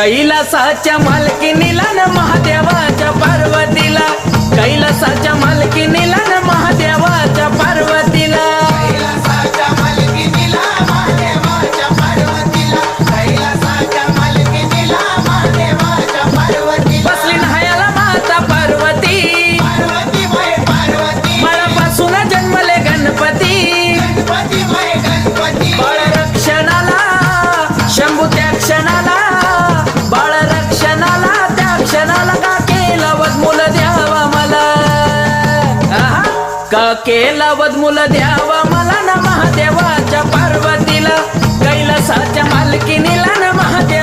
कैलासाच्या मालकीनीला न महादेवाच्या पार्वतीला, कैलासाच्या मालकीनीला न महादेवाच्या पार्वतीला, कैलासाच्या मालकीनीला महादेवाच्या पार्वतीला, कैलासाच्या मालकीनीला महादेवाच्या पार्वतीला बसली न्हायाला माता पार्वती, पार्वती वय पार्वती बाळापासून जन्मले गणपती, गणपती वय गणपती बाळ रक्षणाला शंभू त्या क्षणाला, बाळ रक्षणाला त्या क्षणाला का केला वदमूल द्यावा मला, आहा, का केला वदमूल द्यावा मला न महादेवाच्या पार्वतीला, कैलासाच्या मालकीनीला न महादेव